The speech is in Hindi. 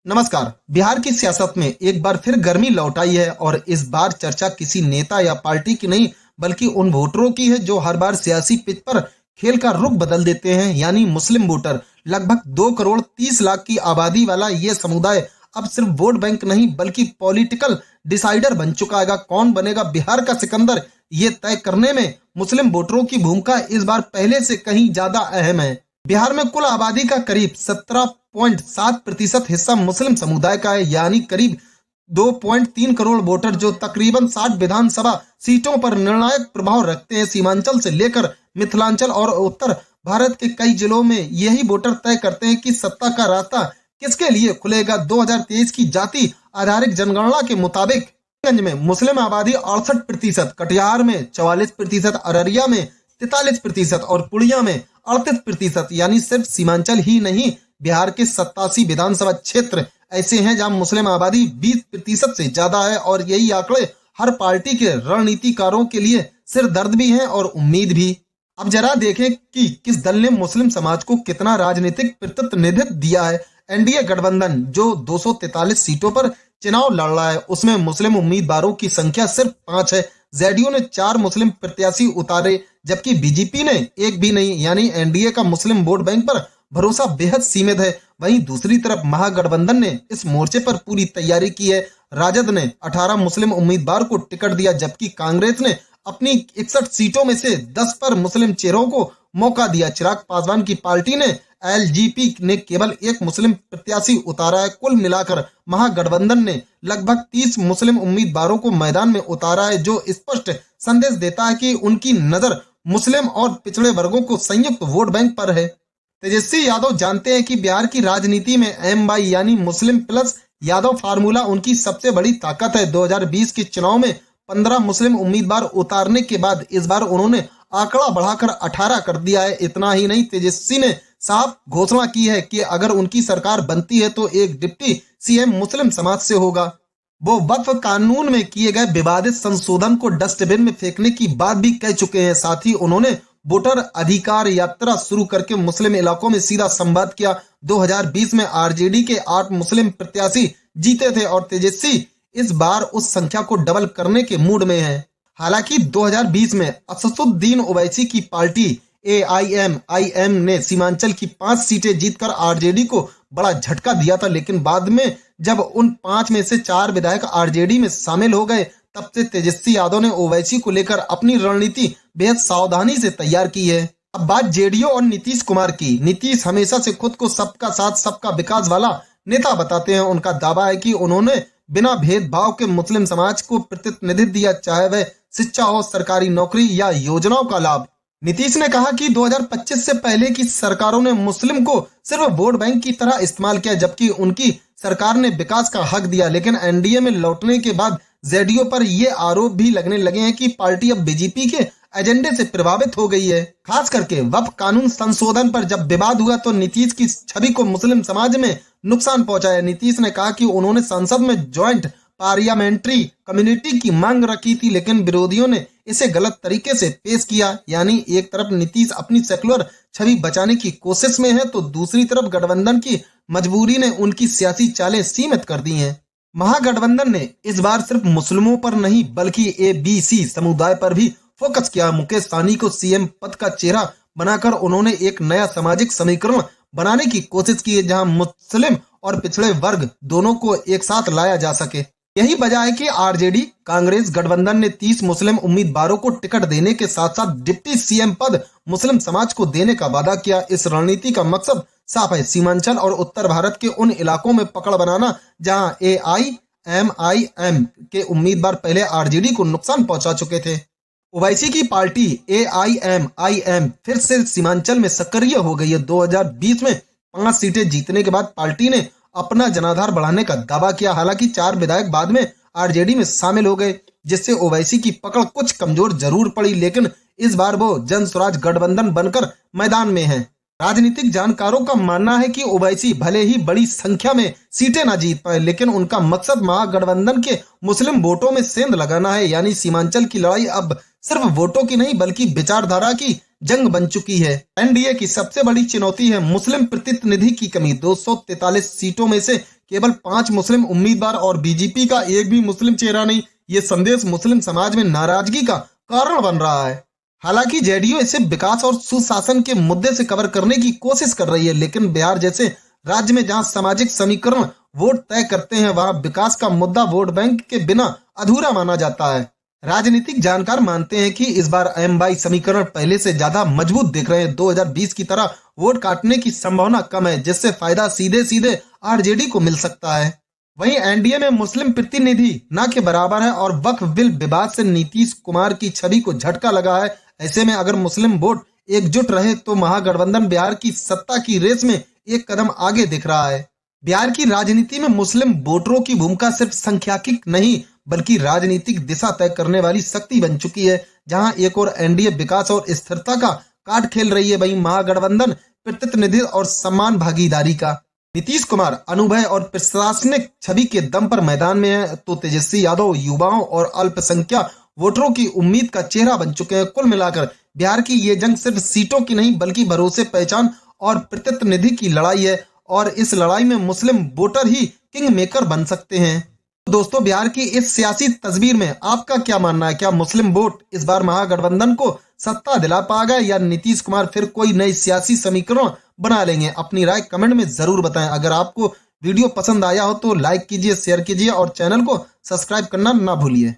नमस्कार। बिहार की सियासत में एक बार फिर गर्मी लौट आई है और इस बार चर्चा किसी नेता या पार्टी की नहीं बल्कि उन वोटरों की है जो हर बार सियासी पिच पर खेल का रुख बदल देते हैं, यानी मुस्लिम वोटर। लगभग 2 करोड़ 30 लाख की आबादी वाला ये समुदाय अब सिर्फ वोट बैंक नहीं बल्कि पॉलिटिकल डिसाइडर बन चुका है। कौन बनेगा बिहार का सिकंदर, ये तय करने में मुस्लिम वोटरों की भूमिका इस बार पहले से कहीं ज्यादा अहम है। बिहार में कुल आबादी का करीब 17.7% हिस्सा मुस्लिम समुदाय का है, यानी करीब 2.3 करोड़ वोटर जो तकरीबन 60 विधानसभा सीटों पर निर्णायक प्रभाव रखते हैं। सीमांचल से लेकर मिथिलांचल और उत्तर भारत के कई जिलों में यही वोटर तय करते हैं कि सत्ता का रास्ता किसके लिए खुलेगा। 2023 की जाति आधारित जनगणना के मुताबिक गंज में मुस्लिम आबादी 68%, कटिहार में 44%, अररिया में 43% और पूर्णिया में 38%, यानी सिर्फ सीमांचल ही नहीं, बिहार के 87 विधानसभा क्षेत्र ऐसे हैं जहां मुस्लिम आबादी 20% से ज्यादा है। और यही आंकड़े हर पार्टी के रणनीतिकारों के लिए सिर दर्द भी हैं और उम्मीद भी। अब जरा देखें कि किस दल ने मुस्लिम समाज को कितना राजनीतिक प्रतिनिधित्व दिया है। एनडीए गठबंधन जो 243 सीटों पर चुनाव लड़ रहा है, उसमें मुस्लिम उम्मीदवारों की संख्या सिर्फ 5 है। जेडीयू ने 4 मुस्लिम प्रत्याशी उतारे जबकि बीजेपी ने एक भी नहीं, यानी एनडीए का मुस्लिम वोट बैंक पर भरोसा बेहद सीमित है। वहीं दूसरी तरफ महागठबंधन ने इस मोर्चे पर पूरी तैयारी की है। राजद ने 18 मुस्लिम उम्मीदवार को टिकट दिया जबकि कांग्रेस ने अपनी 61 सीटों में से 10 पर मुस्लिम चेहरों को मौका दिया। चिराग पासवान की पार्टी ने एलजेपी ने केवल एक मुस्लिम प्रत्याशी उतारा है। कुल मिलाकर महागठबंधन ने लगभग 30 मुस्लिम उम्मीदवारों को मैदान में उतारा है, जो स्पष्ट संदेश देता है कि उनकी नजर मुस्लिम और पिछड़े वर्गों को संयुक्त वोट बैंक पर है। तेजस्वी यादव जानते हैं कि बिहार की राजनीति में एमवाई यानी मुस्लिम प्लस यादव फार्मूला उनकी सबसे बड़ी ताकत है। 2020 के चुनाव में 15 मुस्लिम उम्मीदवार उतारने के बाद इस बार उन्होंने आंकड़ा बढ़ाकर 18 कर दिया है। इतना ही नहीं, तेजस्वी ने साफ घोषणा की है कि अगर उनकी सरकार बनती है तो एक डिप्टी सीएम मुस्लिम समाज से होगा। वो वक्फ कानून में किए गए विवादित संशोधन को डस्टबिन में फेंकने की बात भी कह चुके हैं। साथ ही उन्होंने वोटर अधिकार यात्रा शुरू करके मुस्लिम इलाकों में सीधा संवाद किया। 2020 में आरजेडी के 8 मुस्लिम प्रत्याशी जीते थे और तेजस्वी इस बार उस संख्या को डबल करने के मूड में है। हालांकि 2020 में असदुद्दीन ओवैसी की पार्टी एआईएम ने सीमांचल की 5 सीटें जीतकर आरजेडी को बड़ा झटका दिया था, लेकिन बाद में जब उन 5 में से 4 विधायक आरजेडी में शामिल हो गए तब से तेजस्वी यादव ने ओवैसी को लेकर अपनी रणनीति बेहद सावधानी से तैयार की है। अब बात जेडीयू और नीतीश कुमार की। नीतीश हमेशा से खुद को सबका साथ सबका विकास वाला नेता बताते हैं। उनका दावा है कि उन्होंने बिना भेदभाव के मुस्लिम समाज को प्रतिनिधित्व दिया, चाहे वह शिक्षा हो, सरकारी नौकरी या योजनाओं का लाभ। नीतीश ने कहा कि 2025 से पहले की सरकारों ने मुस्लिम को सिर्फ वोट बैंक की तरह इस्तेमाल किया जबकि उनकी सरकार ने विकास का हक दिया। लेकिन एनडीए में लौटने के बाद जेडीयू पर ये आरोप भी लगने लगे हैं कि पार्टी अब बीजेपी के एजेंडे से प्रभावित हो गई है। खास करके वक्फ कानून संशोधन पर जब विवाद हुआ तो नीतीश की छवि को मुस्लिम समाज में नुकसान पहुंचाया। नीतीश ने कहा कि उन्होंने संसद में ज्वाइंट पार्लियामेंट्री कम्युनिटी की मांग रखी थी, लेकिन विरोधियों ने इसे गलत तरीके से पेश किया। यानी एक तरफ नीतीश अपनी सेकुलर छवि बचाने की कोशिश में है तो दूसरी तरफ गठबंधन की मजबूरी ने उनकी सियासी चालें सीमित कर दी हैं। महागठबंधन ने इस बार सिर्फ मुस्लिमों पर नहीं बल्कि एबीसी समुदाय पर भी फोकस किया। मुकेश सहनी को सीएम पद का चेहरा बनाकर उन्होंने एक नया सामाजिक समीकरण बनाने की कोशिश की है जहां मुस्लिम और पिछड़े वर्ग दोनों को एक साथ लाया जा सके। यही वजह है कि आरजेडी कांग्रेस गठबंधन ने 30 मुस्लिम उम्मीदवारों को टिकट देने के साथ साथ डिप्टी सीएम पद मुस्लिम समाज को देने का वादा किया। इस रणनीति का मकसद साफ है, सीमांचल और उत्तर भारत के उन इलाकों में पकड़ बनाना जहां एआईएम के उम्मीदवार पहले आरजेडी को नुकसान पहुंचा चुके थे। ओवैसी की पार्टी एआईएम फिर से सीमांचल में सक्रिय हो गई है। 2020 में 5 सीटें जीतने के बाद पार्टी ने अपना जनाधार बढ़ाने का दावा किया। हालांकि 4 विधायक बाद में आरजेडी में शामिल हो गए जिससे ओवैसी की पकड़ कुछ कमजोर जरूर पड़ी, लेकिन इस बार वो जन स्वराज गठबंधन बनकर मैदान में है। राजनीतिक जानकारों का मानना है कि ओवैसी भले ही बड़ी संख्या में सीटें ना जीत पाए, लेकिन उनका मकसद महागठबंधन के मुस्लिम वोटों में सेंध लगाना है। यानी सीमांचल की लड़ाई अब सिर्फ वोटों की नहीं बल्कि विचारधारा की जंग बन चुकी है। एनडीए की सबसे बड़ी चुनौती है मुस्लिम प्रतिनिधि की कमी। 243 सीटों में से केवल 5 मुस्लिम उम्मीदवार और बीजेपी का एक भी मुस्लिम चेहरा नहीं। ये संदेश मुस्लिम समाज में नाराजगी का कारण बन रहा है। हालांकि जेडीयू इसे विकास और सुशासन के मुद्दे से कवर करने की कोशिश कर रही है, लेकिन बिहार जैसे राज्य में जहां सामाजिक समीकरण वोट तय करते हैं, वहां विकास का मुद्दा वोट बैंक के बिना अधूरा माना जाता है। राजनीतिक जानकार मानते हैं कि इस बार एम समीकरण पहले से ज्यादा मजबूत दिख रहे हैं। 2020 की तरह वोट काटने की संभावना कम है, जिससे फायदा सीधे सीधे आरजेडी को मिल सकता है। वहीं एनडीए में मुस्लिम प्रतिनिधि न के बराबर है और वक्फ बिल विवाद से नीतीश कुमार की छवि को झटका लगा है। ऐसे में अगर मुस्लिम वोट एकजुट रहे तो महागठबंधन बिहार की सत्ता की रेस में एक कदम आगे दिख रहा है। बिहार की राजनीति में मुस्लिम वोटरों की भूमिका सिर्फ सांख्यिकीय नहीं बल्कि राजनीतिक दिशा तय करने वाली शक्ति बन चुकी है। जहां एक और एनडीए विकास और स्थिरता का कार्ड खेल रही है, वहीं महागठबंधन प्रतिनिधि और समान भागीदारी का। नीतीश कुमार अनुभव और प्रशासनिक छवि के दम पर मैदान में है, तो तेजस्वी यादव युवाओं और अल्पसंख्यक वोटरों की उम्मीद का चेहरा बन चुके हैं। कुल मिलाकर बिहार की ये जंग सिर्फ सीटों की नहीं बल्कि भरोसे, पहचान और प्रतिनिधि की लड़ाई है, और इस लड़ाई में मुस्लिम वोटर ही किंग मेकर बन सकते हैं। तो दोस्तों, बिहार की इस सियासी तस्वीर में आपका क्या मानना है? क्या मुस्लिम वोट इस बार महागठबंधन को सत्ता दिला पाएगा या नीतीश कुमार फिर कोई नई सियासी समीकरण बना लेंगे? अपनी राय कमेंट में जरूर बताएं। अगर आपको वीडियो पसंद आया हो तो लाइक कीजिए, शेयर कीजिए और चैनल को सब्सक्राइब करना ना भूलिए।